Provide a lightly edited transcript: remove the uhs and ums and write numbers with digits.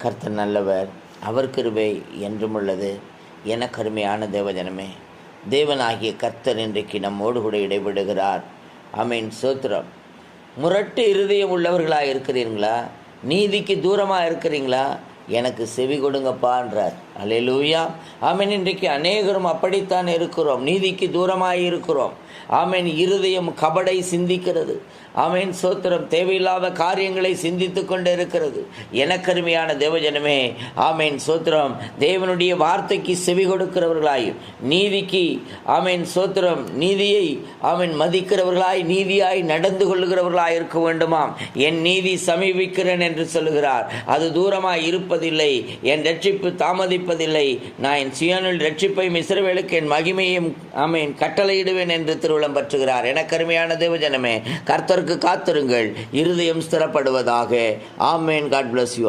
கர்த்தர் நல்லவர், அவர் கிருபை என்றும் உள்ளது. என கருமையான தேவஜனமே, தேவனாகிய கர்த்தர் இன்றைக்கு நம்மோடு கூட இடைபடுகிறார். ஆமீன், சோத்திரம். முரட்டு இருதயம் உள்ளவர்களாக இருக்கிறீங்களா? நீதிக்கு தூரமாக இருக்கிறீங்களா? எனக்கு செவி கொடுங்கப்பான்றார். அல்லேலூயா. ஆமீன். இன்றைக்கு அநேகரும் அப்படித்தான் இருக்கிறோம், நீதிக்கு தூரமாக இருக்கிறோம். ஆமீன். இருதயம் கபடை சிந்திக்கிறது. ஆமீன், சோத்திரம். தேவையில்லாத காரியங்களை சிந்தித்து கொண்டு இருக்கிறது. எனக்கருமையான தேவஜனமே, ஆமீன், சோத்திரம். தேவனுடைய வார்த்தைக்கு செவி கொடுக்கிறவர்களாய், நீதிக்கு, ஆமீன், சோத்திரம், நீதியை ஆமீன் மதிக்கிறவர்களாய், நீதியாய் நடந்து கொள்ளுகிறவர்களாய் இருக்க வேண்டுமாம். என் நீதி சமீபிக்கிறேன் என்று சொல்லுகிறார். அது தூரமாய் இருப்பதில்லை. என் ரட்சிப்பு தாமதிப்பதில்லை. நான் என் சீயோனில் ரட்சிப்பையும் இஸ்ரவேலுக்கு என் மகிமையும் ஆமீன் கட்டளையிடுவேன் என்று திருவுளம் பற்றுகிறார். எனக்கருமையான தேவஜனமே, கர்த்தருக்கு காத்திருங்கள், இருதயம் ஸ்திரப்படுவதாக. ஆமேன். God bless you.